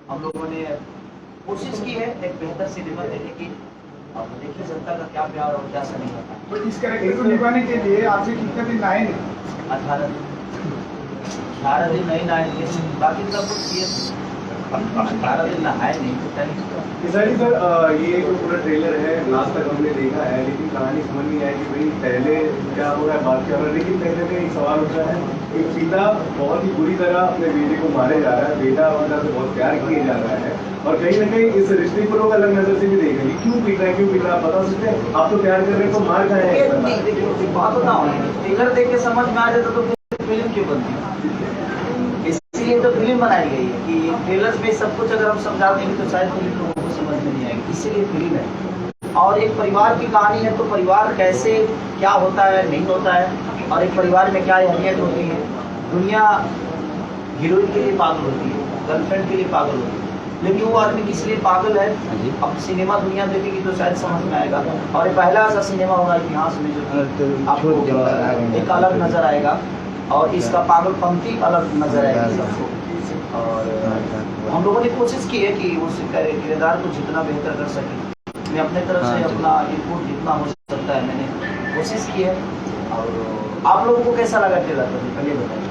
हम लोगों ने कोशिश की है एक बेहतर सिनेमा देने की। अब देखिए जनता का क्या प्यार और क्या सनेहा। तो इस कैरेक्टर को निभाने के लिए आपसे कितने दिन आए? 18 दिन नहीं नहाएंगे, बाकी सब कुछ किए 18 दिन नहाए नहीं तो किसानी सर, ये जो पूरा ट्रेलर है लास्ट तक हमने देखा है, लेकिन कहानी समझ नहीं आई कि भाई पहले क्या हो रहा है, बात क्या हो रहा है। लेकिन पहले में एक सवाल उठा है, एक पिता बहुत ही बुरी तरह अपने बेटे को मारे जा रहा है, बेटा पिता से बहुत प्यार किए जा रहा है, और कहीं ना कहीं इस रिश्ते को लोग अलग नजर से भी देख रहे हैं। क्यों पीट रहा है, क्यों पीट रहा है, आप बता सकते हैं? आप तो प्यार कर रहे हैं तो मार खाए हैं। नहीं देखिए बात बताओ, ट्रेलर देख के समझ में आ जाता तो फिल्म क्यों बनती है? इसलिए तो फिल्म बनाई गई है कि ट्रेलर में सब कुछ अगर हम समझा देंगे तो शायद फिल्म लोगों को समझ में नहीं आएगी, इसीलिए फिल्म है। और एक परिवार की कहानी है, तो परिवार कैसे क्या होता है नहीं होता है, और एक परिवार में क्या अहमियत होती है। दुनिया हीरोइन के लिए पागल होती है, गर्लफ्रेंड के लिए पागल होती है, लेकिन वो आदमी किस लिए पागल है अब सिनेमा दुनिया देखेगी तो शायद समझ में आएगा। और पहला ऐसा सिनेमा होगा इतिहास में जो आपको एक अलग नजर आएगा, और इसका पागलपंथी अलग नजर आएगी सबको। और हम लोगों ने कोशिश की है कि उस किरदार को जितना बेहतर कर सके। मैं अपने तरफ से अपना इनपुट जितना हो सकता है मैंने कोशिश की है। और आप लोगों को कैसा लगा ट्रेलर? पहले बताइए।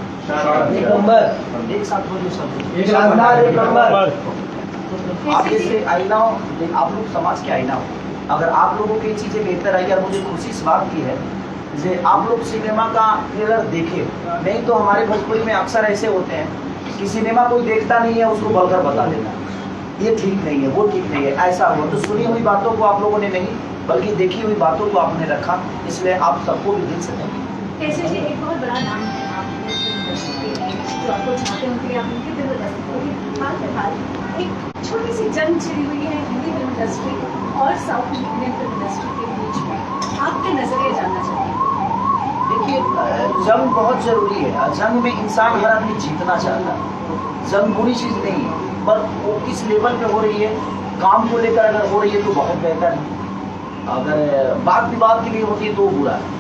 एक नंबर, एक साथ बोलिए सब। शानदार, एक नंबर। आप जैसे आईना हो, आप लोग समाज के आईना हो। अगर आप लोगों की चीज़ें बेहतर आई, और मुझे खुशी इस बात की है जे आप लोग सिनेमा का ट्रेलर देखे, नहीं तो हमारे भोजपुरी में अक्सर ऐसे होते हैं कि सिनेमा कोई देखता नहीं है उसको बोलकर बता देना ये ठीक नहीं है, वो ठीक नहीं है, ऐसा हुआ। तो सुनी हुई बातों को आप लोगों ने नहीं बल्कि देखी हुई बातों को आपने रखा, इसलिए आप सबको भी दिल से देंगे। ऐसे जी एक बहुत बड़ा नाम है आपके जो आपको चाहते होंगे, आप उनके दिल में हाल फिलहाल एक छोटी सी जंग छिड़ी हुई है हिंदी फिल्म इंडस्ट्री और साउथ इंडियन फिल्म इंडस्ट्री के बीच में, आपके नजरिए जानना चाहिए। देखिए जंग बहुत जरूरी है, जंग में इंसान हर आदमी जीतना चाहता है। जंग बुरी चीज़ नहीं है, पर वो किस लेवल पे हो रही है, काम को लेकर अगर हो रही है तो बहुत बेहतर है। अगर बात विवाद के लिए होती है तो बुरा है,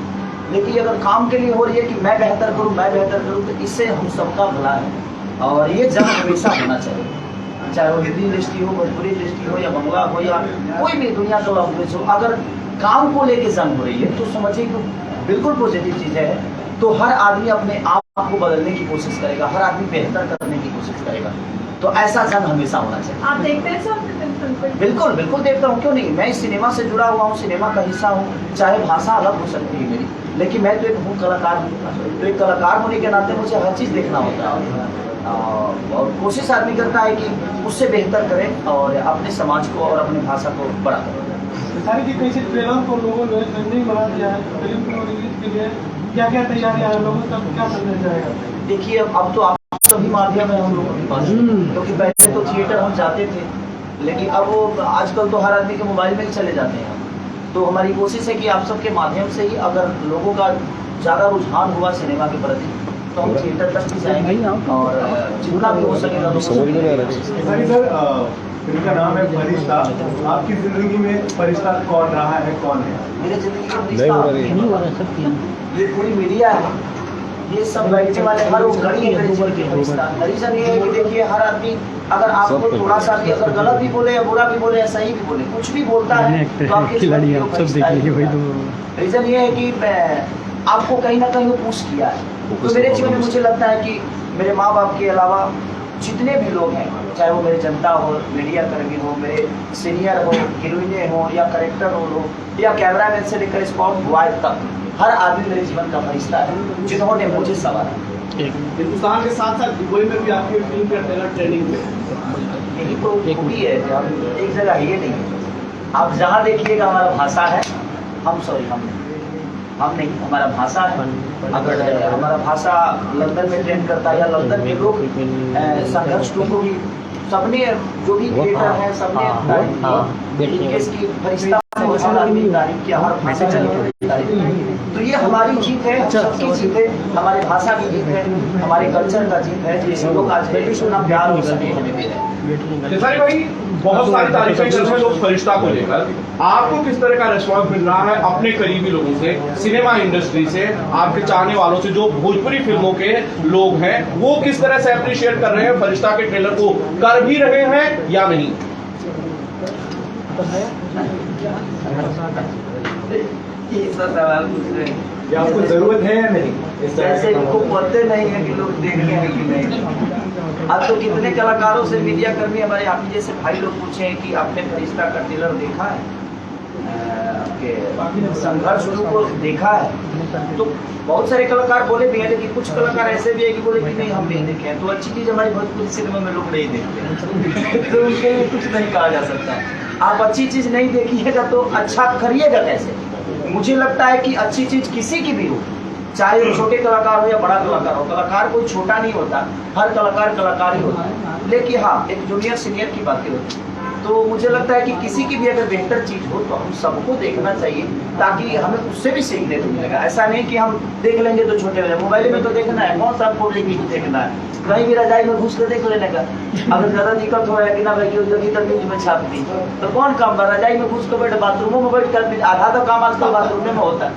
लेकिन अगर काम के लिए हो रही है कि मैं बेहतर करूं मैं बेहतर करूं, तो इससे हम सबका भला है। और ये जंग हमेशा होना चाहिए, चाहे वो हिंदी इंडस्ट्री हो, भोजपुरी इंडस्ट्री हो, या बंगला हो, या कोई भी दुनिया का लैंग्वेज हो। अगर काम को लेके जंग हो रही है तो समझिए कि बिल्कुल पॉजिटिव चीज़ है। तो हर आदमी अपने आप को बदलने की कोशिश करेगा, हर आदमी बेहतर करने की कोशिश करेगा, तो ऐसा जंग हमेशा होना चाहिए। आप देखते हैं सब? बिल्कुल बिल्कुल देखता हूँ, क्यों नहीं। मैं इस सिनेमा से जुड़ा हुआ हूँ, सिनेमा का हिस्सा हूँ, चाहे भाषा अलग हो सकती है मेरी, लेकिन मैं तो एक हूँ कलाकार हूँ। तो एक कलाकार होने के नाते मुझे हर चीज़ देखना होता है, और कोशिश आदमी करता है कि उससे बेहतर करे और अपने समाज को और अपने भाषा को बड़ा करे। सारी जी कैसे ट्रेलर को लोगों ने ट्रेंडिंग बना दिया है, फिल्म को रिलीज के लिए क्या क्या तैयारियां हैं, लोगों तक क्या संदेश जाएगा? देखिए अब तो आप सभी माध्यम है हम लोगों के पास, क्योंकि पहले तो थिएटर हम जाते थे, लेकिन अब वो आजकल तो हर आदमी के मोबाइल में ही चले जाते हैं। तो हमारी कोशिश है कि आप सबके माध्यम से ही अगर लोगों का ज़्यादा रुझान हुआ सिनेमा के प्रति तो हम थिएटर तक भी जाएंगे, और जितना भी हो सकेगा तो सर, फिल्म का नाम है फरिश्ता। आपकी जिंदगी में फरिश्ता कौन रहा है, कौन है? मेरे जिंदगी का फरिश्ता ये पूरी मीडिया है, ये सब बैठने वाले हर वो घड़ी है ऊपर के फरिश्ता। रीजन ये है कि देखिए हर आदमी अगर आपको थोड़ा सा भी अगर गलत भी बोले या बुरा भी बोले या सही भी बोले, कुछ भी बोलता है तो आपकी रीजन ये है कि आपको कहीं ना कहीं वो पुश किया है। तो मेरे जीवन में मुझे लगता है कि मेरे माँ बाप के अलावा जितने भी लोग हैं, चाहे वो मेरे जनता हो, मीडिया कर्मी हो, मेरे सीनियर हो, हीरोइने हो, या करेक्टर हो, या कैमरामैन से लेकर स्पॉट बॉय तक, हर आदमी मेरे जीवन का फरिश्ता है जिन्होंने मुझे संवारा। हिंदुस्तान के साथ साथ दुबई में भी आपकी फिल्म का ट्रेलर ट्रेंडिंग में, यही तो खूबी है कि हम एक जगह ये नहीं है। आप जहाँ देखिएगा हमारा भाषा है, हम नहीं, हमारा भाषा है। अगर हमारा भाषा लंदन में ट्रेंड करता है, या लंदन में लोग संघर्ष को भी सबने जो भी क्रिएटर है सबने इसकी फरिश्ता हर आदमी तारीफ किया, हर भाषा तारीफ की। तो ये हमारी जीत है, हम सबकी जीत है, हमारी भाषा की जीत है, हमारे कल्चर का जीत है। जैसे लोग आज इतना प्यार और स्नेह हमें दे रहे हैं। खेसारी भाई, बहुत सारी तारीफें कर रहे हैं लोग फरिश्ता को लेकर, आपको किस तरह का रिस्पॉन्स मिल रहा है अपने करीबी लोगों से, सिनेमा इंडस्ट्री से, आपके चाहने वालों से, जो भोजपुरी फिल्मों के लोग हैं, वो किस तरह से अप्रिशिएट कर रहे हैं फरिश्ता के ट्रेलर को, कर भी रहे हैं या नहीं? ये सब सवाल पूछ रहे हैं, क्या आपको जरूरत है या नहीं? जैसे इनको पता नहीं है कि लोग देख रहे हैं कि नहीं। अब तो कितने कलाकारों से मीडिया कर्मी हमारे आप ही जैसे भाई लोग पूछे हैं कि आपने फरिश्ता का ट्रेलर देखा है, आपके संघर्ष को देखा है। तो बहुत सारे कलाकार बोले भी हैं, लेकिन कुछ कलाकार ऐसे भी है कि बोले कि नहीं हम नहीं देखे हैं। तो अच्छी चीज हमारी भोजपुरी सिनेमा में लोग नहीं देखते हैं तो उनके लिए कुछ नहीं कहा जा सकता। आप अच्छी चीज नहीं देखिएगा तो अच्छा करिएगा कैसे? मुझे लगता है कि अच्छी चीज किसी की भी हो, चाहे वो छोटे कलाकार हो या बड़ा कलाकार हो, कलाकार कोई छोटा नहीं होता, हर कलाकार कलाकार ही होता है। लेकिन हाँ, एक जूनियर सीनियर की बातें होती है। तो मुझे लगता है कि किसी की भी अगर बेहतर चीज हो तो हम सबको देखना चाहिए, ताकि हमें उससे भी सीखने को मिलेगा। ऐसा नहीं कि हम देख लेंगे तो छोटे हो जाए। मोबाइल में तो देखना है, कौन सा आपको देखना है, कहीं भी रजाई में घुस कर देख लेने का। अगर ज्यादा दिक्कत हो रहा है कि ना भाई न्यूज में छाप दी, तो कौन काम बा? रजाई में घुस कर बैठे, बाथरूमों में बैठ कर, आधा तो काम आजकल बाथरूम में होता है।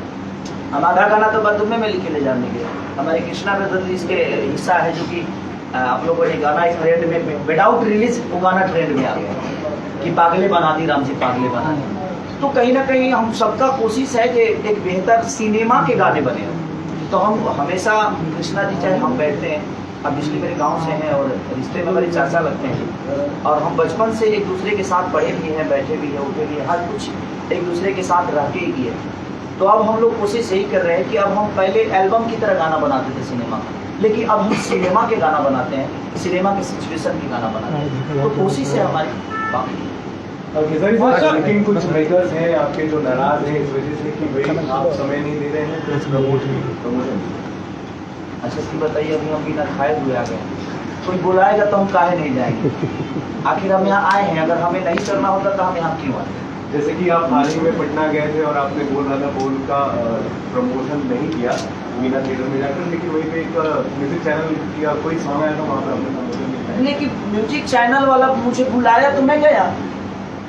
हम आधा गाना तो बाथरूम में लिखे ले जाने के। हमारे कृष्णा ब्रदर इसके हिस्सा है, जो कि आप लोगों को गाना एक ट्रेंड में विदाउट रिलीज वो गाना ट्रेंड में आ गया कि पागले बना दी राम जी पागले बना दी। तो कहीं ना कहीं हम सबका कोशिश है कि एक बेहतर सिनेमा के गाने बने। तो हम हमेशा, कृष्णा जी चाहे हम बैठते हैं, अब बिजली मेरे गांव से हैं और रिश्ते में मेरे चाचा लगते हैं, और हम बचपन से एक दूसरे के साथ पढ़े भी हैं, बैठे भी हैं, उठे भी हैं, हर कुछ एक दूसरे के साथ रह के ही किए। तो अब हम लोग कोशिश यही कर रहे हैं कि अब हम पहले एल्बम की तरह गाना बनाते थे सिनेमा, लेकिन अब हम सिनेमा के गाना बनाते हैं, सिनेमा के सिचुएशन के गाना बनाते हैं। तो कोशिश है हमारी। लेकिन कुछ मेकर्स हैं आपके जो नाराज हैं इस वजह से कि भाई आप समय नहीं दे रहे हैं कुछ प्रमोशन। अच्छा इसकी बताइए, अभी हम बिना खाए हुए आ गए, कोई बुलाएगा तो हम काहे नहीं जाएंगे? आखिर हम यहाँ आए हैं, अगर हमें नहीं करना होता तो हम यहाँ क्यों आए? जैसे कि आप हाल ही में पटना गए थे और आपने बोल रहा था बोल का प्रमोशन नहीं किया मीना थिएटर में जाकर, लेकिन वहीं पे एक म्यूजिक चैनल किया, कोई सॉन्ग आया था वहाँ पर आपने प्रमोशन नहीं किया। लेकिन म्यूजिक चैनल वाला मुझे बुलाया तो मैं गया।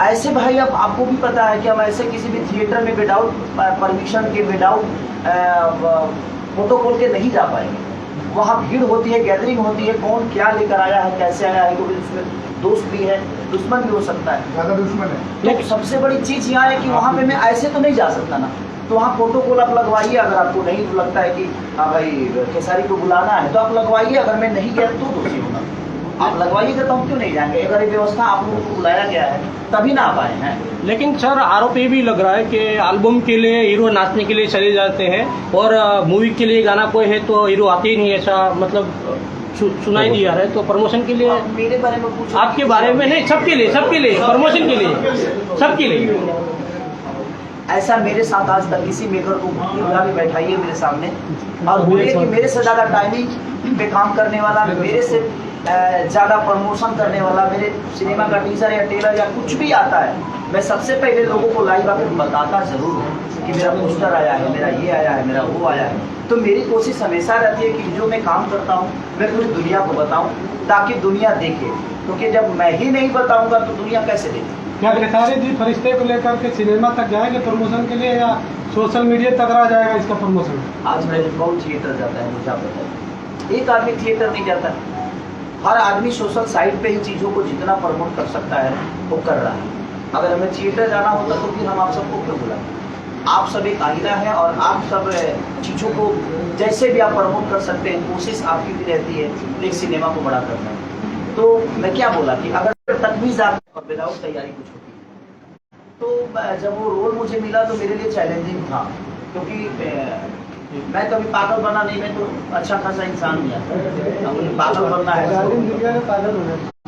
ऐसे भाई अब आपको भी पता है कि हम ऐसे किसी भी थिएटर में विदाउट परमिशन के, विदाउट प्रोटोकॉल के नहीं जा पाएंगे। वहाँ भीड़ होती है, गैदरिंग होती है, कौन क्या लेकर आया है, कैसे आया है, कोई उसमें दोस्त भी है, दुश्मन भी हो सकता है, ज़्यादा दुश्मन है। तो सबसे बड़ी चीज़ यहाँ है कि वहाँ पे मैं ऐसे तो नहीं जा सकता ना। तो वहाँ प्रोटोकॉल आप लगवाइए। अगर आपको नहीं लगता है कि हाँ भाई खेसारी को बुलाना है तो आप लगवाइए। अगर मैं नहीं गया तो दोषी होगा, आप लगवाइएगा तो हम क्यों नहीं जाएंगे? अगर ये व्यवस्था आप लोगों को बुलाया गया है तभी ना आ पाए हैं। लेकिन सर आरोप ये भी लग रहा है कि एल्बम के लिए हीरो नाचने के लिए चले जाते हैं और मूवी के लिए गाना कोई है तो हीरो आते ही नहीं, ऐसा मतलब सुनाई दिया है। तो प्रमोशन के लिए मेरे बारे में पूछो, आपके बारे में नहीं, सबके लिए प्रमोशन के लिए, सबके लिए। ऐसा मेरे साथ आज तक किसी मेकर को बुला के बैठाइए मेरे सामने और बोलिए कि मेरे से ज़्यादा टाइमिंग पे काम करने वाला, मेरे से ज़्यादा प्रमोशन करने वाला, मेरे सिनेमा का टीजर या ट्रेलर या कुछ भी आता है, मैं सबसे पहले लोगों को लाइव आकर बताता जरूर हूँ कि मेरा पोस्टर आया है, मेरा ये आया है, मेरा वो आया है। तो मेरी कोशिश हमेशा रहती है कि जो मैं काम करता हूँ मैं पूरी दुनिया को बताऊँ ताकि दुनिया देखे, क्योंकि जब मैं ही नहीं बताऊँगा तो दुनिया कैसे देखे? क्या खेसारी जी फरिश्ते को लेकर के सिनेमा तक जाएंगे प्रमोशन के लिए या सोशल मीडिया तक रह जाएगा इसका प्रमोशन? आज मैं बहुत थिएटर जाता है, मुझे पता है। एक आदमी थिएटर नहीं जाता, हर आदमी सोशल साइट पे ही चीज़ों को जितना प्रमोट कर सकता है वो कर रहा है। अगर हमें थिएटर जाना होता तो फिर हम आप सबको क्यों बुलाएं? आप सब एक आईना है और आप सब चीज़ों को जैसे भी आप प्रमोट कर सकते हैं, कोशिश आपकी भी रहती है एक सिनेमा को बड़ा करना है। तो मैं क्या बोला कि अगर तकमीज़ आप विदाउट तैयारी कुछ होती है, तो जब वो रोल मुझे मिला तो मेरे लिए चैलेंजिंग था, क्योंकि मैं कभी पागल बना नहीं, मैं तो अच्छा खासा इंसान हूँ। अब मुझे पागल बनना है तो,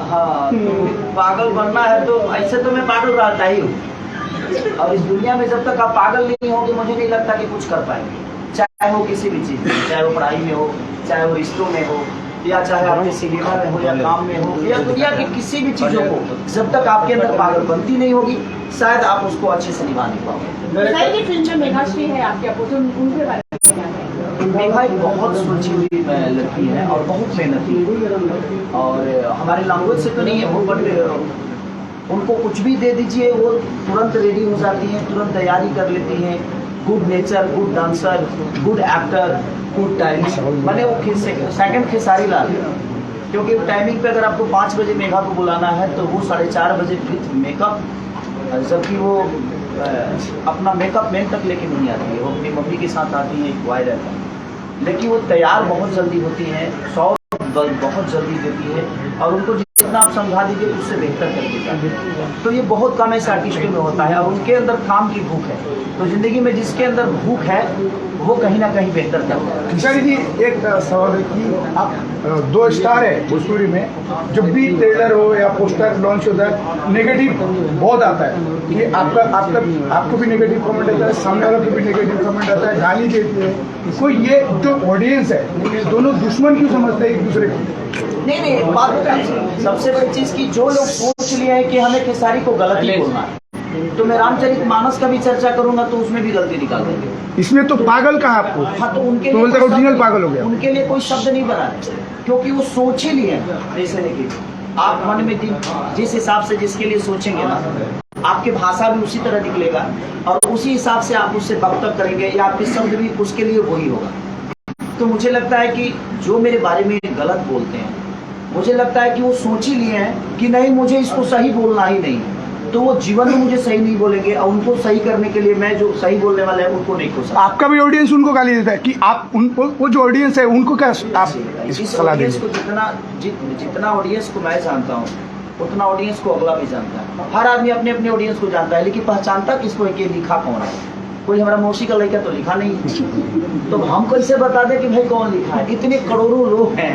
हाँ तो पागल बनना है तो ऐसे तो मैं पागल रहता ही हूँ। और इस दुनिया में जब तक आप पागल नहीं होंगे मुझे नहीं लगता कि कुछ कर पाएंगे, चाहे वो किसी भी चीज़ में, चाहे वो पढ़ाई में हो, चाहे वो रिश्तों में हो, या चाहे आपके सिनेमा में हो या काम में हो या दुनिया की किसी भी चीजों को, जब तक आपके अंदर पागलपंती नहीं होगी, शायद आप उसको अच्छे से निभा नहीं पाओगे। बताइए कि फिल्म में मेघाश्री है आपके अपोजिट, उनके बारे में क्या है? मेघा एक बहुत सोची हुई लड़की है और बहुत मेहनती है, और हमारे लैंग्वेज से तो नहीं है वो, बट उनको कुछ भी दे दीजिए वो तुरंत रेडी हो जाती हैं, तुरंत तैयारी कर लेती हैं। Good nature, good dancer, good actor, good timing, मैंने वो सेकंड खेसारी लाल, क्योंकि टाइमिंग पे अगर आपको 5 बजे मेघा को बुलाना है तो वो 4:30 बजे विथ मेकअप, जबकि वो अपना मेकअप मैन तक लेके नहीं आती है, वो अपनी मम्मी के साथ आती है, एक वायर रहता है, लेकिन वो तैयार बहुत जल्दी होती हैं, 100 बहुत जल्दी देती है, और उनको जितना आप समझा दीजिए उससे बेहतर कर देता है। तो ये बहुत कम ऐसे आर्टिस्टों में होता है, और उनके अंदर काम की भूख है, तो जिंदगी में जिसके अंदर भूख है वो कहीं ना कहीं बेहतर करता है। किशोरी जी, एक सवाल है कि आप 2 स्टार है भोजपुरी में, जब भी ट्रेलर हो या पोस्टर लॉन्च होता है नेगेटिव बहुत आता है, ये आपको भी नेगेटिव कमेंट आता है, सामने वालों को भी नेगेटिव कमेंट आता है, गाली देती है, कोई ये जो ऑडियंस है ये दोनों दुश्मन क्यों समझते हैं एक दूसरे को? नहीं, एक बात बताइए, सबसे बड़ी चीज की जो लोग सोच लिए हैं कि हमें खेसारी को गलत ही बोलना है, तो मैं रामचरितमानस का भी चर्चा करूंगा तो उसमें भी गलती निकाल देंगे। इसमें तो पागल कहा आपको? हाँ, तो उनके तो लिए बोलते ओरिजिनल पागल हो गया। उनके लिए कोई शब्द नहीं बना है, क्योंकि वो सोच ही लिए हैं। जैसे देखिए, आप मन में जिस हिसाब से जिसके लिए सोचेंगे ना, आपकी भाषा भी उसी तरह निकलेगा, और उसी हिसाब से आप उससे वक्तव्य करेंगे, या आपके शब्द भी उसके लिए वही होगा। तो मुझे लगता है कि जो मेरे बारे में गलत बोलते हैं, मुझे लगता है कि वो सोच ही लिए हैं कि नहीं, मुझे इसको सही बोलना ही नहीं, तो वो जीवन में मुझे सही नहीं बोलेंगे, और उनको सही करने के लिए मैं जो सही बोलने वाला है उनको नहीं खोसा। आपका भी ऑडियंस उनको गाली देता है कि आप उनको, वो जो ऑडियंस है उनको क्या आप इस सलाह ऑडियंस देंगे? को जितना ऑडियंस को मैं जानता हूँ, उतना ऑडियंस को अगला भी जानता है। हर आदमी अपने अपने ऑडियंस को जानता है, लेकिन पहचानता किसको है कि लिखा कौन है। कोई हमारा मौसी का लड़का तो लिखा नहीं, तो हम कैसे बता दें कि भाई कौन लिखा है? इतने करोड़ों लोग हैं,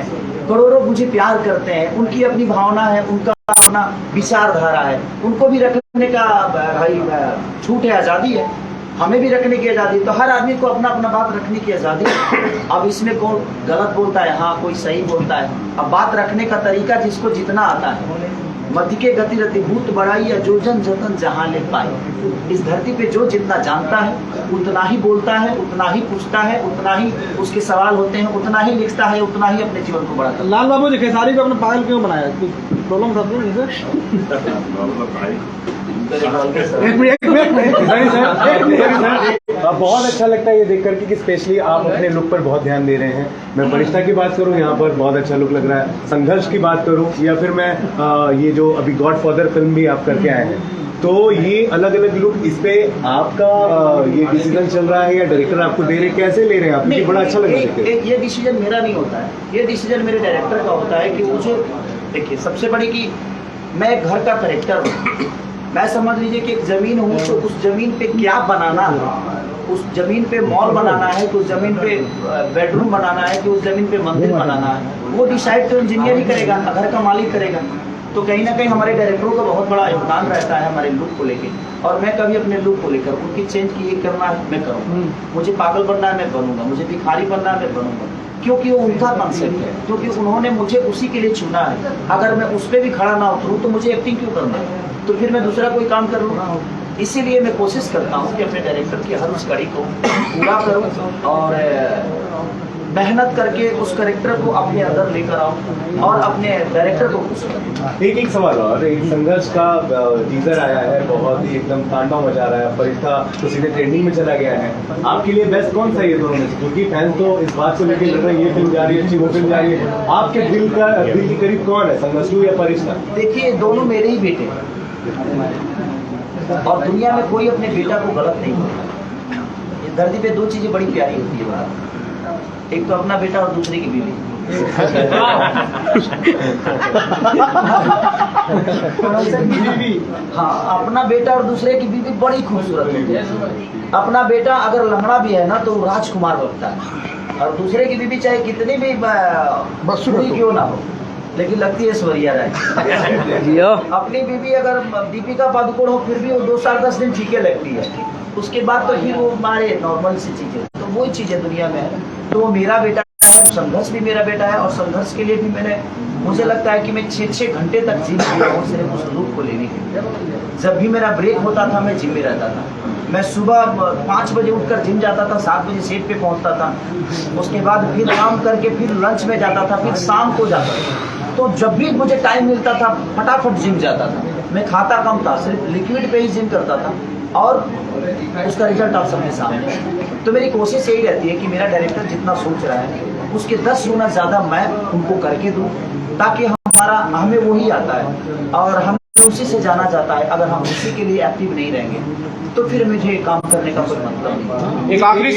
करोड़ों मुझे प्यार करते हैं, उनकी अपनी भावना है, उनका अपना विचारधारा है, उनको भी रखने का भाई छूट है, आज़ादी है, हमें भी रखने की आज़ादी। तो हर आदमी को अपना अपना बात रखने की आज़ादी है। अब इसमें कौन गलत बोलता है, हाँ कोई सही बोलता है। अब बात रखने का तरीका जिसको जितना आता है, मध्य के गति रति भूत बढ़ाई, या जो जन जतन जहाँ ले पाए। इस धरती पे जो जितना जानता है उतना ही बोलता है, उतना ही पूछता है, उतना ही उसके सवाल होते हैं, उतना ही लिखता है, उतना ही अपने जीवन को बढ़ाता है। लाल बाबू जी खेसारी को अपने पागल क्यों बनाया? प्रॉब्लम था बहुत अच्छा लगता है ये देख करके कि स्पेशली आप अपने लुक पर बहुत ध्यान दे रहे हैं। मैं बरिश्ता की बात करूं, यहाँ पर बहुत अच्छा लुक लग रहा है। संघर्ष की बात करूं, या फिर मैं ये जो अभी गॉडफादर फिल्म भी आप करके आए हैं, तो ये अलग अलग लुक, इस पे आपका ये डिसीजन चल रहा है या डायरेक्टर आपको दे रहे, कैसे ले रहे हैं आप? बड़ा अच्छा लग रहा है। ये डिसीजन मेरा नहीं होता है, ये डिसीजन मेरे डायरेक्टर का होता है कि मुझे, देखिए सबसे बड़ी कि मैं एक घर का करेक्टर हूँ। मैं समझ लीजिए कि एक जमीन हूँ, तो उस जमीन पे क्या बनाना है, उस जमीन पे मॉल बनाना है, कि उस जमीन पे बेडरूम बनाना है, कि उस जमीन पे मंदिर बनाना है, वो डिसाइड तो इंजीनियर ही करेगा, घर का मालिक करेगा। तो कहीं ना कहीं हमारे डायरेक्टरों का बहुत बड़ा योगदान रहता है हमारे लुक को लेके, और मैं कभी अपने लुक को लेकर उनकी चेंज की ये करना है मैं करूँगा, मुझे पागल बनना है मैं बनूंगा, मुझे भिखारी बनना है मैं बनूंगा, क्योंकि वो उनका कॉन्सेप्ट है, क्योंकि उन्होंने मुझे उसी के लिए चुना है। अगर मैं उस पर भी खड़ा ना उतरूँ तो मुझे एक्टिंग क्यों करना है? तो फिर मैं दूसरा कोई काम कर लूँगा। इसीलिए मैं कोशिश करता हूँ कि अपने डायरेक्टर की हर उस कड़ी को पूरा करूँ, और मेहनत करके उस कैरेक्टर को अपने अंदर लेकर आऊँ, और अपने डायरेक्टर को खुश करूँ। एक सवाल और, एक संघर्ष का टीजर आया है, बहुत ही एकदम तांडव मचा रहा है, फरिश्ता तो सीधे ट्रेंडिंग में चला गया है। आपके लिए बेस्ट कौन सा ये दोनों में से? क्योंकि फैंस तो इस बात को लेकर लड़ रहे हैं, ये फिल्म जा रही है अच्छी, वो फिल्म जा रही है, आपके दिल के करीब कौन है, संघर्ष 2 या फरिश्ता? देखिए, दोनों मेरे ही बेटे हैं, और दुनिया में कोई अपने बेटा को गलत नहीं बोलता। इस धरती पे 2 चीजें बड़ी प्यारी होती है, एक तो अपना बेटा और दूसरे की बीवी। हाँ, अपना बेटा और दूसरे की बीवी बड़ी खूबसूरत होती है। अपना बेटा अगर लंगड़ा भी है ना तो राजकुमार लगता है, और दूसरे की बीवी चाहे कितनी भी बुरी क्यों ना हो, लेकिन लगती है ऐश्वर्या राय। अपनी बीवी अगर दीपिका पादुकोण हो फिर भी वो 2 साल 10 दिन ठीके लगती है, उसके बाद तो फिर वो हमारे नॉर्मल सी चीजें, तो वही चीजें दुनिया में है। तो वो मेरा बेटा बेटा है, संघर्ष भी मेरा बेटा है, और संघर्ष के लिए भी मुझे लगता है कि मैं 6-6 घंटे तक जिम किया हूँ सिर्फ उस लुक को लेने के लिए। जब भी मेरा ब्रेक होता था मैं जिम में रहता था। मैं सुबह 5 बजे उठकर जिम जाता था, 7 बजे सेट पे पहुंचता था, उसके बाद फिर काम करके फिर लंच में जाता था, फिर शाम को जाता था। तो जब भी मुझे टाइम मिलता था फटाफट जिम जाता था। मैं खाता कम था, सिर्फ लिक्विड पे ही जिम करता था, और उसका रिजल्ट आप सबके सामने है। तो मेरी कोशिश यही रहती है कि मेरा डायरेक्टर जितना सोच रहा है उसके 10 गुना ज़्यादा मैं उनको करके दूँ, ताकि हमें वही आता है और हम उसी से जाना जाता है। अगर हम उसी के लिए एक्टिव नहीं रहेंगे तो फिर मुझे काम करने का कोई मतलब नहीं। एक आखिरी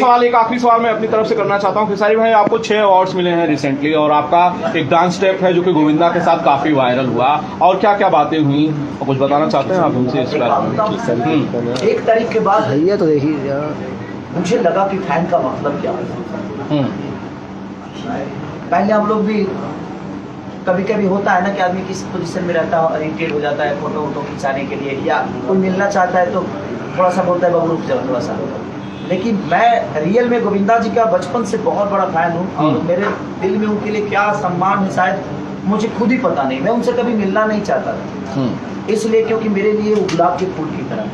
सवाल मैं अपनी तरफ से करना चाहता हूँ। खेसारी भाई, आपको 6 अवार्ड्स मिले हैं रिसेंटली, और आपका एक डांस स्टेप है जो कि गोविंदा के साथ काफी वायरल हुआ, और क्या क्या बातें हुई और कुछ बताना चाहते हैं आप हमसे इस बारे में? 1 तारीख के बाद भैया तो देखिए मुझे लगा कि फैन का मतलब क्या है। पहले हम लोग भी कभी कभी होता है ना कि आदमी किस पोजीशन में रहता है, इरिटेट हो जाता है फोटो वोटो खिंचाने के लिए, या कोई मिलना चाहता है तो थोड़ा सा बोलता है बाबू रुक जाओ थोड़ा सा। लेकिन मैं रियल में गोविंदा जी का बचपन से बहुत बड़ा फैन हूँ, और मेरे दिल में उनके लिए क्या सम्मान है शायद मुझे खुद ही पता नहीं। मैं उनसे कभी मिलना नहीं चाहता था, इसलिए क्योंकि मेरे लिए वो गुलाब के फूल की तरह है,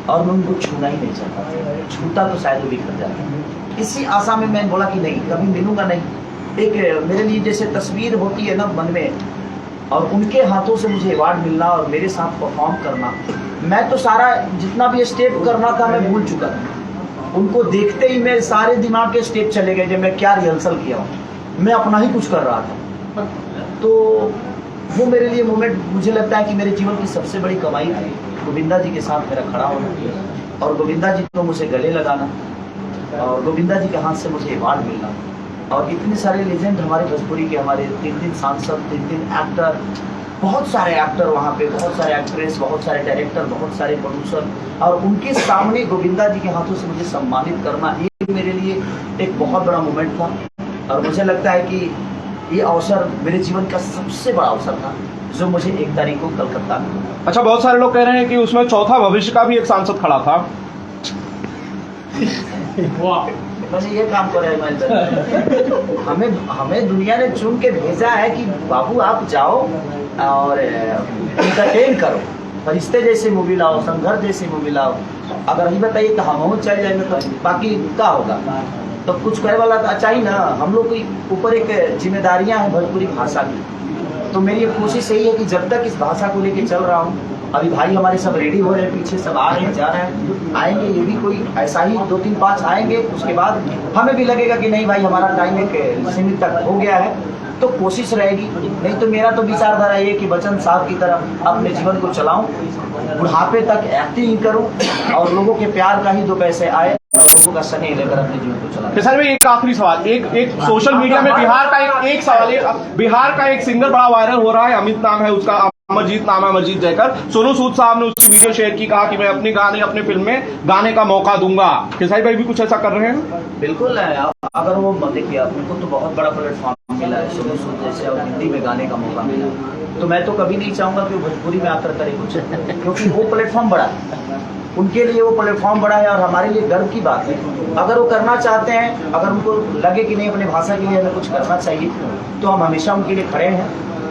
और मैं उनको छूना ही नहीं चाहता। छूता तो शायद वो बिखर जाता। इसी आशा में मैंने बोला कि नहीं, कभी मिलूंगा नहीं। एक मेरे लिए जैसे तस्वीर होती है ना मन में, और उनके हाथों से मुझे अवार्ड मिलना और मेरे साथ परफॉर्म करना, मैं तो सारा जितना भी स्टेप करना था मैं भूल चुका था। उनको देखते ही मेरे सारे दिमाग के स्टेप चले गए जब मैं क्या रिहर्सल किया हूँ, मैं अपना ही कुछ कर रहा था। तो वो मेरे लिए मोमेंट मुझे लगता है कि मेरे जीवन की सबसे बड़ी कमाई थी, गोविंदा जी के साथ मेरा खड़ा होना, और गोविंदा जी को मुझे गले लगाना, और गोविंदा जी के हाथ से मुझे अवार्ड मिलना, और इतने सारे लेजेंड हमारे भोजपुरी के, हमारे 3 सांसद, 3 एक्टर, बहुत सारे एक्टर वहाँ पे, बहुत सारे एक्ट्रेस, बहुत सारे डायरेक्टर, बहुत सारे प्रोड्यूसर, और उनके सामने गोविंदा जी के हाथों से मुझे सम्मानित करना, ये मेरे लिए एक बहुत बड़ा मोमेंट था। और मुझे लगता है कि ये अवसर मेरे जीवन का सबसे बड़ा अवसर था, जो मुझे 1 तारीख को कलकत्ता में। अच्छा, बहुत सारे लोग कह रहे हैं कि उसमें चौथा भविष्य का भी एक सांसद खड़ा था। मैंने ये काम करा है हमें दुनिया ने चुन के भेजा है कि बाबू आप जाओ और एंटरटेन करो, फरिश्ते जैसे मूवी लाओ, संघर्ष जैसी मूवी लाओ। अगर ही बताइए कि हम चल जाएंगे तो बाकी क्या होगा? तो कुछ करे वाला तो चाहिए ना। हम लोग के ऊपर एक जिम्मेदारियां हैं भोजपुरी भाषा की, तो मेरी कोशिश यही है कि जब तक इस भाषा को लेके चल रहा हूँ, अभी भाई हमारे सब रेडी हो रहे हैं, पीछे सब आ रहे हैं, जा रहे हैं, आएंगे, ये भी कोई ऐसा ही 2-3 5 आएंगे, उसके बाद हमें भी लगेगा कि नहीं भाई हमारा टाइम एक सीमित तक हो गया है, तो कोशिश रहेगी। नहीं तो मेरा तो विचारधारा ये कि बच्चन साहब की तरह अपने जीवन को चलाऊं, बुढ़ापे तक एक्टिंग करूं, और लोगों के प्यार का ही 2 पैसे आए, और लोगों का स्नेह लेकर अपने जीवन को चलाऊं। सर भाई, एक आखिरी सवाल, एक सोशल मीडिया में बिहार का एक सवाल है। बिहार का एक सिंगर बड़ा वायरल हो रहा है, अमित नाम है उसका, अमरजीत नाम है, अमरजीत जयकर। सोनू सूद साहब ने उसकी वीडियो शेयर की, कहा कि मैं अपने गाने, अपने फिल्म में गाने का मौका दूंगा। खेसारी भाई भी कुछ ऐसा कर रहे हैं? बिल्कुल है। अगर वो देखिए, उनको तो बहुत बड़ा प्लेटफॉर्म मिला है सोनू सूद जैसे, और हिंदी में गाने का मौका मिला, तो मैं तो कभी नहीं चाहूंगा कि वो भोजपुरी में आकर करे कुछ, क्योंकि वो प्लेटफॉर्म बड़ा है, उनके लिए वो प्लेटफॉर्म बड़ा है, और हमारे लिए गर्व की बात है। अगर वो करना चाहते हैं, अगर उनको लगे कि नहीं अपने भाषा के लिए हमें कुछ करना चाहिए, तो हम हमेशा उनके लिए खड़े हैं,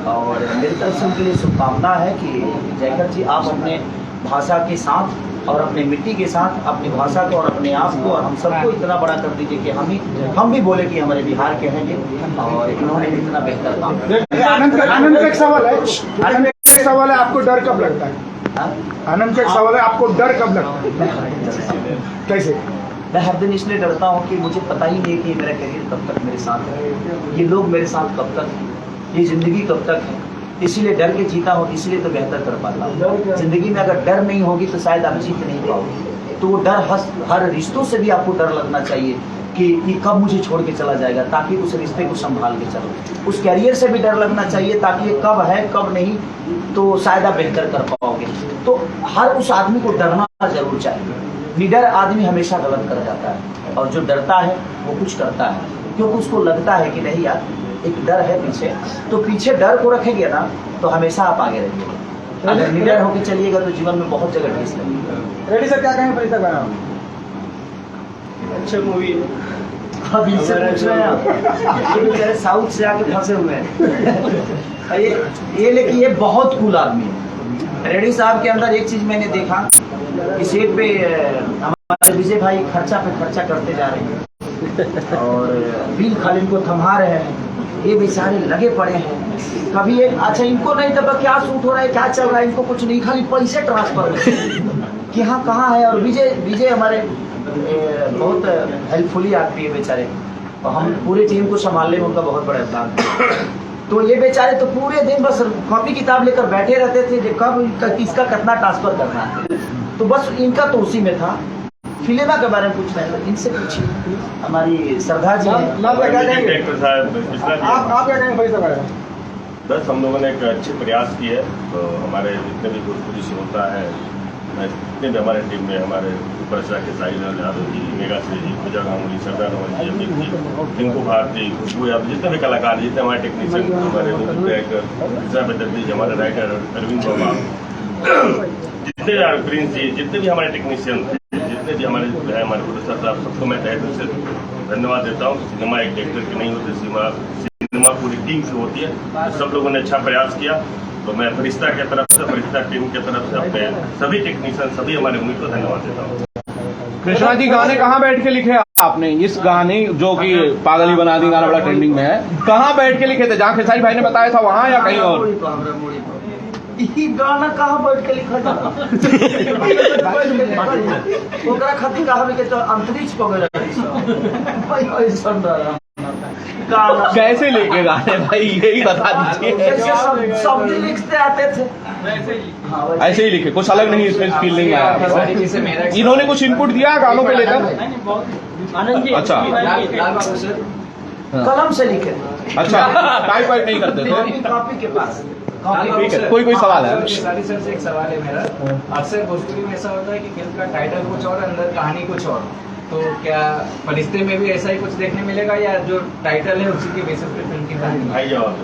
और मेरी तरफ से उनके लिए शुभकामना है कि जयकर जी आप अपने भाषा के साथ और अपने मिट्टी के साथ अपनी भाषा को और अपने आप को और हम सबको इतना बड़ा कर दीजिए कि हम भी बोले कि हमारे बिहार के हैं ये, और इन्होंने इतना बेहतर काम किया। आनंद का एक सवाल है, आनंद का एक सवाल है, आपको डर कब लगता है? आनंद का एक सवाल है, आपको डर कब लगता है? कैसे? मैं हर दिन इसलिए डरता हूँ कि मुझे पता ही नहीं कि मेरा करियर कब तक मेरे साथ है, ये लोग मेरे साथ कब तक, ये जिंदगी कब तक है। इसीलिए डर के जीता हूँ, इसीलिए तो बेहतर कर पाता हूँ। जिंदगी में अगर डर नहीं होगी तो शायद आप जीत नहीं पाओगे। तो वो डर हर रिश्तों से भी आपको डर लगना चाहिए कि ये कब मुझे छोड़ के चला जाएगा, ताकि उस रिश्ते को संभाल के चलो। उस कैरियर से भी डर लगना चाहिए, ताकि ये कब है कब नहीं, तो शायद आप बेहतर कर पाओगे। तो हर उस आदमी को डरना जरूर चाहिए। निडर आदमी हमेशा गलत कर जाता है, और जो डरता है वो कुछ करता है, क्योंकि उसको लगता है कि नहीं यार एक डर है पीछे, तो पीछे डर को रखेंगे ना तो हमेशा आप आगे रहेंगे। अगर निडर होकर चलिएगा तो जीवन में बहुत जगह ठेस लगेगी। रेडी सर, क्या कहेंगे परिता गाना? अच्छी मूवी, अब इनसे पूछ रहे हैं आप, ये बेचारे साउथ से आके फंसे हुए हैं। ये लेकिन ये बहुत कूल आदमी है। रेड्डी साहब के अंदर एक चीज मैंने देखा कि सेट पे हमारे विजय भाई खर्चा पे खर्चा करते जा रहे हैं और बिल खाली इनको थमा रहे हैं। ये बेचारे लगे पड़े हैं। कभी एक अच्छा इनको नहीं पता क्या सूट हो रहा है, क्या चल रहा है, इनको कुछ नहीं, खाली पैसे ट्रांसफर कि हाँ कहाँ है। और विजय हमारे बहुत हेल्पफुली आदमी है बेचारे, और हम पूरे टीम को संभालने में उनका बहुत बड़ा योगदान है। तो ये बेचारे तो पूरे दिन बस कॉपी किताब लेकर बैठे रहते थे, कब किसका कितना ट्रांसफर करना है। तो बस इनका तो उसी में था। फिल्मा के बारे में पूछ रहे हैं, इनसे पूछिए। हमारी श्रद्धा जी हैं। आप क्या कहेंगे भाई साहब? बस हम लोगों ने एक अच्छे प्रयास किए। तो हमारे जितने भी भोजपुरी से होता है, जितने भी हमारे टीम में हमारे ऊपर के साहिल यादव जी, मेगा श्री जी, पूजा गांगुली, सरदार नवाज जी, अमित जी, टिंकू भारती, खुशबू यादव, जितने भी कलाकार, जितने हमारे टेक्नीशियन, हमारे जी, हमारे राइटर अरविंद बाबा, जितने भी प्रिंस जी, जितने भी हमारे टेक्नीशियन थे, जितने भी हमारे प्रोड्यूसर साहब, सबको मैं तहे दिल से धन्यवाद देता हूँ। सिनेमा एक डायरेक्टर की नहीं होती, सिनेमा पूरी टीम से होती है। तो सब लोगों ने अच्छा प्रयास किया। तो मैं फरिश्ता की तरफ से, फरिश्ता टीम की तरफ से अपने सभी टेक्नीशियन, सभी हमारे उम्मीद को धन्यवाद देता हूँ। कृष्णा जी, गाने कहाँ बैठ के लिखे आपने? इस गाने जो कि पागल ही बना दी गाना बड़ा ट्रेंडिंग में है, कहाँ बैठ के लिखे थे? जहाँ खेसारी भाई ने बताया था वहाँ या कहीं और? ये गाना कहाँ बैठ के लिखा था? ओकरा खातिर कहा के तो अंतरिक्ष पकड़ गाना कैसे लिखे गाने भाई, यही बता दीजिए। शब्द लिखते आते थे, ऐसे ही लिखे, कुछ अलग नहीं इसमें फील नहीं आया। इन्होंने कुछ इनपुट दिया गानों पे लेकर? आनंद जी, अच्छा। कलम से लिखे। अच्छा, टाइप वाइप नहीं करते थे? कॉपी के पास। ठीक है, कोई सवाल है? खेसारी सर से एक सवाल है मेरा। अक्सर भोजपुरी में ऐसा होता है कि फिल्म का टाइटल कुछ और, अंदर कहानी कुछ और। तो क्या फरिश्ते में भी ऐसा ही कुछ देखने मिलेगा, या जो टाइटल है उसी के बेसिस पे फिल्म की कहानी? भाई जवाब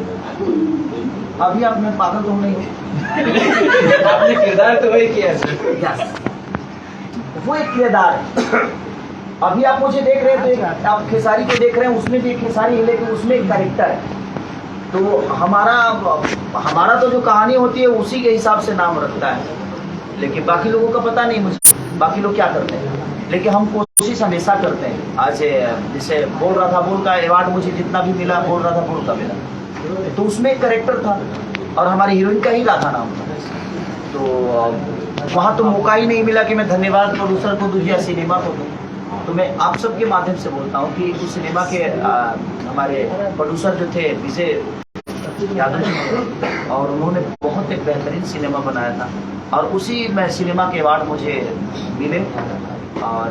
अभी आप मैं पागल तो नहीं आपने किरदार तो वही किया सर। वो एक किरदार है। अभी आप मुझे देख रहे थे, आप खेसारी को देख रहे हैं, उसमें भी एक खेसारी है, लेकिन उसमें एक कैरेक्टर है। तो हमारा तो जो कहानी होती है उसी के हिसाब से नाम रखता है, लेकिन बाकी लोगों का पता नहीं मुझे, बाकी लोग क्या करते हैं। लेकिन हम कोशिश हमेशा करते हैं। आज जैसे बोल रहा था बोल का अवार्ड मुझे जितना भी मिला, बोल रहा था बोल का मिला, तो उसमें एक कैरेक्टर था और हमारी हीरोइन का ही राधा नाम था। तो वहाँ तो मौका ही नहीं मिला कि मैं धन्यवाद प्रोड्यूसर को दूँ या सिनेमा को दूँ। तो मैं आप सबके माध्यम से बोलता हूँ कि उस सिनेमा के हमारे प्रोड्यूसर जो थे विजय यादव जी, और उन्होंने बहुत एक बेहतरीन सिनेमा बनाया था, और उसी में सिनेमा के अवार्ड मुझे मिले। और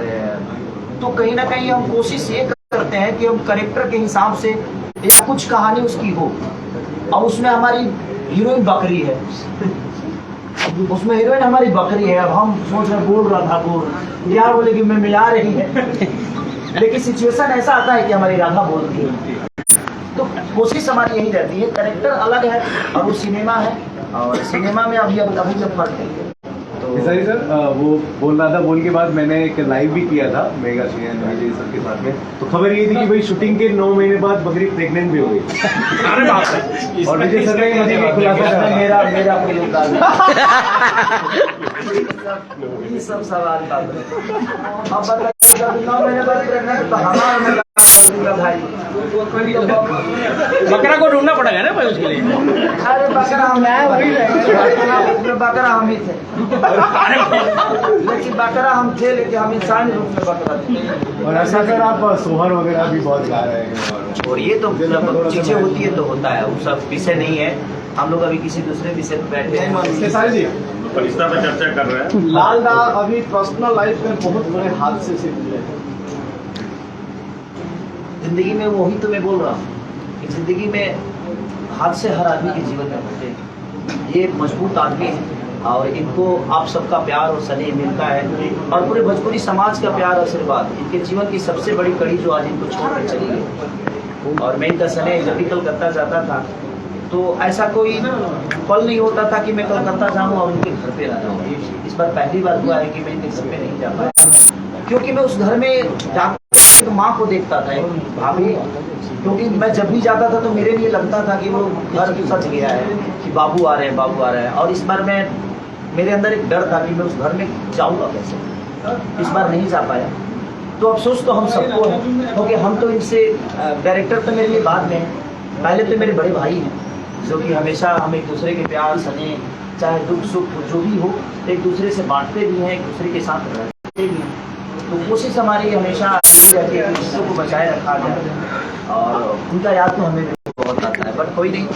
तो कहीं ना कहीं हम कोशिश ये करते हैं कि हम कैरेक्टर के हिसाब से या कुछ कहानी उसकी हो, और उसमें हमारी हीरोइन बकरी है, उसमें हीरोइन हमारी बकरी है। अब हम सोच रहे बोल रहा था बोल यार बोले कि मैं मिला रही है, लेकिन सिचुएशन ऐसा आता है कि हमारी राधा बोलती है। तो कोशिश हमारी यही रहती है, कैरेक्टर अलग है और वो सिनेमा है, और सिनेमा में अभी जब फर्क है। तो खेसारी सर, वो बोल रहा था, बोल के बाद मैंने एक लाइव भी किया था मेगा श्री विजय सर के साथ में। तो खबर ये थी कि भाई शूटिंग के 9 महीने बाद बकरी प्रेग्नेंट भी हो गई। अरे बाप रे! और विजय सर ने मुझे ये खुलासा करा। मेरा कोई योगदान नहीं। ये सब सवाल था। अब बता 9 महीने बाद प्रेग्नेंट, तो हमारा भाई बकरा को ढूंढना पड़ेगा ना भाई उसके लिए। अरे बकरा हम ही थे, लेकिन बकरा हम थे, लेकिन हम इंसानी रूप में बकरा थे। और ऐसा सर आप सोहर वगैरह भी बहुत गा रहे हैं, और ये तो जब चीजें होती है तो होता है, वो सब विषय नहीं है। हम लोग अभी किसी दूसरे विषय पर बैठे हैं। खेसारी जी, फरिश्ता पे चर्चा कर रहे हैं। लाल दा अभी पर्सनल लाइफ में बहुत बड़े हादसे से गुजरे हैं। जिंदगी में वही तो मैं बोल रहा हूँ कि जिंदगी में हादसे हर आदमी के जीवन में होते हैं। ये मजबूत आदमी है और इनको आप सबका प्यार और स्नेह मिलता है, और पूरे भोजपुरी समाज का प्यार और आशीर्वाद। इनके जीवन की सबसे बड़ी कड़ी जो आज इनको छोड़ कर चली गई, और मैं इनका स्नेह जब भी कलकत्ता जाता था तो ऐसा कोई पल नहीं होता था कि मैं कलकत्ता जाऊँ और उनके घर पे रह जाऊँ। इस बार पहली बार हुआ है कि मैं इनके घर पे नहीं जा पाया। क्योंकि मैं उस घर में जाता तो माँ को देखता था, भाभी, क्योंकि मैं जब भी जाता था तो मेरे लिए लगता था कि वो घर सच गया है, कि बाबू आ रहे हैं, बाबू आ रहे हैं। और इस बार मेरे अंदर एक डर था कि मैं उस घर में जाऊँगा कैसे, इस बार नहीं जा पाया। तो अफसोस तो हम सबको है, क्योंकि हम तो इनसे डायरेक्टर तो मेरे लिए बाद में है, पहले तो मेरे बड़े भाई हैं जो कि हमेशा हम एक दूसरे के प्यार स्नेह, चाहे दुख सुख जो भी हो, एक दूसरे से बांटते भी हैं, एक दूसरे के साथ रहते भी हैं। तो कोशिश हमारी हमेशा रहती है कि रिश्तों को बचाए रखा जाए, और उनका याद तो हमें भी बहुत आता है। बट कोई नहीं,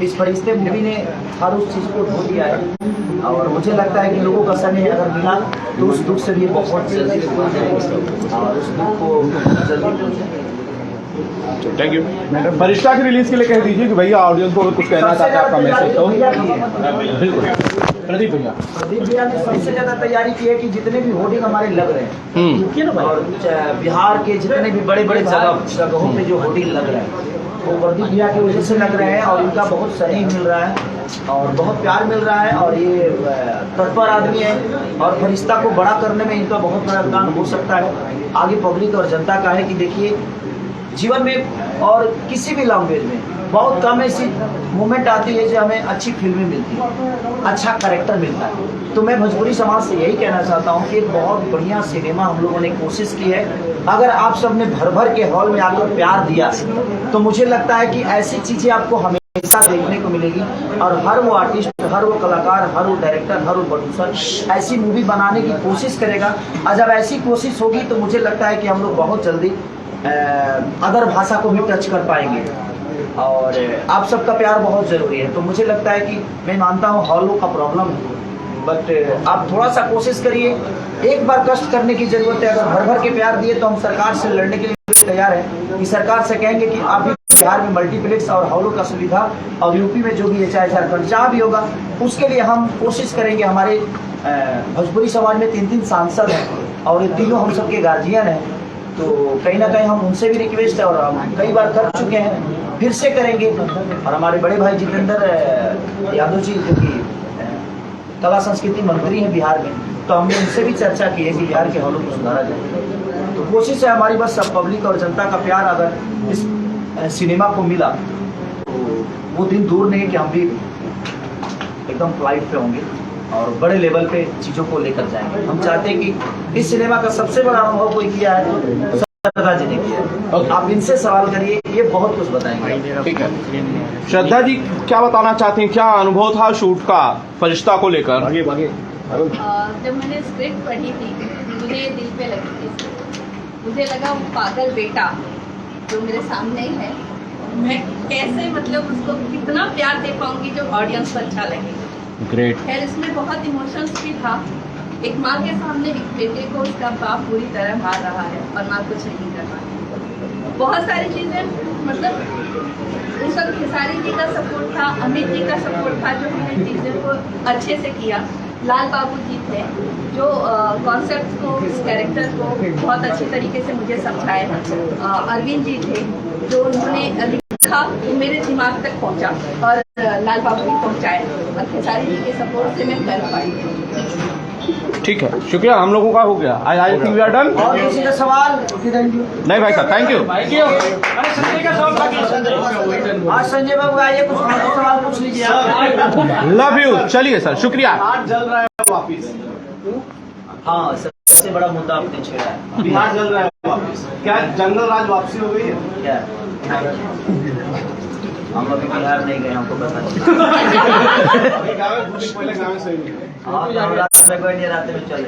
इस फरिश्ते मूवी ने हर उस चीज़ को धो दिया है, और मुझे लगता है कि लोगों का स्नेह अगर मिला तो उस दुख से भी बहुत जल्दी दूर जाएगी और उस दुख को जल्दी भूल जाएगी। Thank you madam. फरिश्ता की रिलीज के लिए कह दीजिए कि भैया ऑडियंस को कुछ कहना चाहते हैं, आपका मैसेज तो बिल्कुल। प्रदीप भैया ने सबसे ज्यादा तैयारी की है कि जितने भी होर्डिंग हमारे लग रहे हैं और बिहार के जितने भी बड़े बड़े जगहों पे जो होर्डिंग लग रहे हैं वो प्रदीप भैया की वजह से लग रहे हैं, और इनका बहुत सहयोग मिल रहा है और बहुत प्यार मिल रहा है, और ये तत्पर आदमी है, और फरिश्ता को बड़ा करने में इनका बहुत बड़ा योगदान हो सकता है। आगे पब्लिक और जनता का है कि देखिए जीवन में और किसी भी लैंग्वेज में बहुत कम ऐसी मोमेंट आती है जो हमें अच्छी फिल्में मिलती है, अच्छा कैरेक्टर मिलता है। तो मैं भोजपुरी समाज से यही कहना चाहता हूँ कि एक बहुत बढ़िया सिनेमा हम लोगों ने कोशिश की है। अगर आप सबने भर भर के हॉल में आकर प्यार दिया तो मुझे लगता है कि ऐसी चीज़ें आपको हमेशा देखने को मिलेगी, और हर वो आर्टिस्ट, हर वो कलाकार, हर वो डायरेक्टर, हर वो प्रोड्यूसर ऐसी मूवी बनाने की कोशिश करेगा। और जब ऐसी कोशिश होगी तो मुझे लगता है कि हम लोग बहुत जल्दी अदर भाषा को भी टच कर पाएंगे, और आप सबका प्यार बहुत ज़रूरी है। तो मुझे लगता है कि मैं मानता हूँ हॉलों का प्रॉब्लम है, बट आप थोड़ा सा कोशिश करिए, एक बार कष्ट करने की ज़रूरत है। अगर भर भर के प्यार दिए तो हम सरकार से लड़ने के लिए तैयार हैं, कि सरकार से कहेंगे कि आप भी बिहार में मल्टीप्लेक्स और हॉलों का सुविधा, और यूपी में जो भी है, चाहे झारखंड जहाँ भी होगा, उसके लिए हम कोशिश करेंगे। हमारे भोजपुरी समाज में 3 सांसद हैं, और ये तीनों हम सबके गार्जियन हैं, तो कहीं ना कहीं हम उनसे भी रिक्वेस्ट है, और हम कई बार कर चुके हैं, फिर से करेंगे। और हमारे बड़े भाई जितेंद्र यादव जी जो कि कला संस्कृति मंत्री हैं बिहार में, तो हमने उनसे भी चर्चा की है कि बिहार के हॉलों को सुधारा जाए। तो कोशिश है हमारी, बस सब पब्लिक और जनता का प्यार अगर इस सिनेमा को मिला तो वो दिन दूर नहीं कि हम भी एकदम फ्लाइट पे होंगे और बड़े लेवल पे चीज़ों को लेकर जाएंगे। हम चाहते हैं कि इस सिनेमा का सबसे बड़ा अनुभव कोई किया है, श्रद्धा जी ने किया। आप इनसे सवाल करिए, ये बहुत कुछ बताएंगे। ठीक है, श्रद्धा जी क्या बताना चाहती हैं, क्या अनुभव था शूट का फरिश्ता को लेकर? जब मैंने स्क्रिप्ट पढ़ी थी मुझे दिल पे लगी थी। मुझे लगा वो पागल बेटा जो मेरे सामने ही है, मैं कैसे मतलब उसको कितना प्यार दे पाऊंगी जो ऑडियंस को अच्छा लगे। ग्रेट। खैर इसमें बहुत इमोशंस भी था। एक माँ के सामने एक बेटे को उसका बाप पूरी तरह मार रहा है और माँ कुछ नहीं कर रहा। बहुत सारी चीज़ें मतलब उस वक्त खेसारी जी का सपोर्ट था, अमित जी का सपोर्ट था, जो हमने चीज़ों को अच्छे से किया। लाल बाबू जी थे जो कॉन्सेप्ट को, इस कैरेक्टर को बहुत अच्छे तरीके से मुझे समझाए। अरविंद जी थे जो उन्होंने लिखा तो मेरे दिमाग तक पहुंचा, और लाल बाबू भी पहुंचाए, और खेसारी जी के सपोर्ट से मैं कर पाई। ठीक है, शुक्रिया, हम लोगों का हो गया। I think we are done. और किसी का सवाल? नहीं भाई साहब, थैंक यू। आज संजय बाबू आइए, कुछ सवाल पूछ लीजिए। Love you. चलिए सर, शुक्रिया। जल रहा है वापिस। हाँ, सबसे बड़ा मुद्दा आपने छेड़ा है। बिहार जल रहा है वापिस। क्या जंगल राज वापसी हो गई है? क्या हम अभी बिहार नहीं गए, हमको पता नहीं। पहले गाँव से ही। हाँ, तो रात में गए, रात में चले।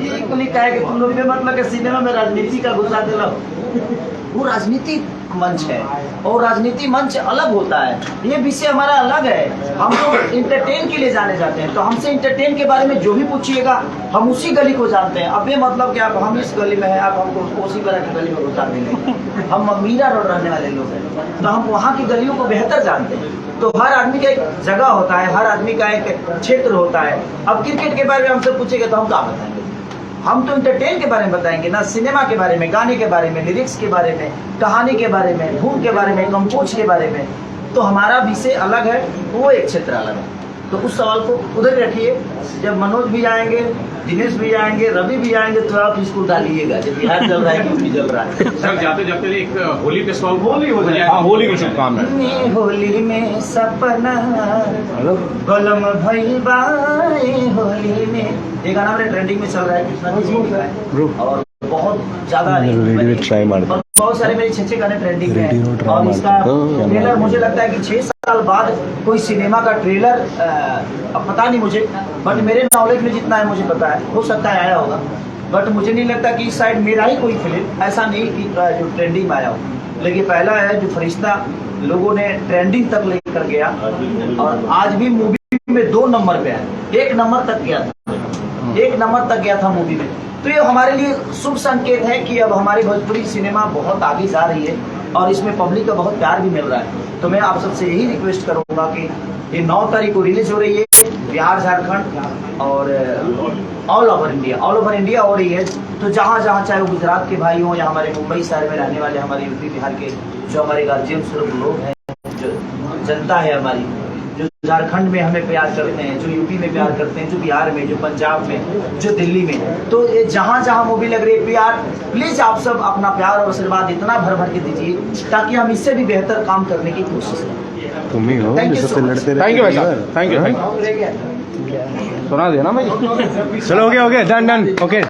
ये कुली कहे कि तुम लोग भी मतलब के सिनेमा में राजनीति का घुसा दिला। वो राजनीति मंच है और राजनीति मंच अलग होता है, ये विषय हमारा अलग है। हम लोग इंटरटेन के लिए जाने जाते हैं, तो हमसे इंटरटेन के बारे में जो भी पूछिएगा हम उसी गली को जानते हैं। अब ये मतलब कि आप हम इस गली में हैं, आप हमको उसी तरह की गली में घुसा देंगे। हम मीरा रोड रहने वाले लोग हैं, तो हम वहाँ की गलियों को बेहतर जानते हैं। तो हर आदमी का एक जगह होता है, हर आदमी का एक क्षेत्र होता है। अब क्रिकेट के बारे में हमसे पूछेंगे तो हम क्या बताएंगे? हम तो इंटरटेन के बारे में बताएंगे ना, सिनेमा के बारे में, गाने के बारे में, लिरिक्स के बारे में, कहानी के बारे में, धूम के बारे में, कंपोज के बारे में। तो हमारा विषय अलग है, वो एक क्षेत्र अलग है। तो उस सवाल को उधर रखिए। जब मनोज भी आएंगे दिनेश भी आएंगे, रवि भी आएंगे, तो आप इसको डालिएगा जब बिहार चल रहा है, यूपी चल रहा है। सर जाते जाते एक होली पे सॉन्ग होली हो जाए। हाँ, होली की शुभकामनाएं। होली में सपना गलम भइल बाए होली में, ये गाना मेरे ट्रेंडिंग में चल रहा है, कृष्णा जी ने लिखा है और बहुत ज्यादा और बहुत सारे मेरे 6 गाने ट्रेंडिंग में हैं। और इसका ट्रेलर मुझे लगता है कि 6 साल बाद कोई सिनेमा का ट्रेलर, अब पता नहीं मुझे, बट मेरे नॉलेज में जितना है मुझे पता है, हो सकता है आया होगा, बट मुझे नहीं लगता कि इस साइड मेरा ही कोई फिल्म ऐसा नहीं कि जो ट्रेंडिंग में आया हो। लेकिन पहला है जो फरिश्ता लोगों ने ट्रेंडिंग तक लेकर गया और आज भी मूवी में 2 नंबर पे है, 1 नंबर तक गया था, 1 नंबर तक गया था मूवी में। तो ये हमारे लिए शुभ संकेत है कि अब हमारी भोजपुरी सिनेमा बहुत आगे जा रही है और इसमें पब्लिक का बहुत प्यार भी मिल रहा है। तो मैं आप सबसे यही रिक्वेस्ट करूंगा कि ये 9 तारीख को रिलीज हो रही है, बिहार, झारखंड और ऑल ओवर इंडिया हो रही है। तो जहाँ जहाँ चाहे वो गुजरात के भाई हों या हमारे मुंबई शहर में रहने वाले हमारे यूपी बिहार के जो हमारे गार्जियन स्वरूप लोग हैं, जो जनता है हमारी, जो झारखंड में हमें प्यार करते हैं, जो यूपी में प्यार करते हैं, जो बिहार में, जो पंजाब में, जो दिल्ली में, तो ये जहाँ जहाँ मूवी लग रही है, प्यार प्लीज आप सब अपना प्यार और आशीर्वाद इतना भर भर के दीजिए ताकि हम इससे भी बेहतर काम करने की कोशिश करें। तुम ही हो Thank you जो so सबसे much. लड़ते थैंक यू भाई रहते साहब, थैंक यू। रह गया। सुना देना भाई। चलो ओके डन ओके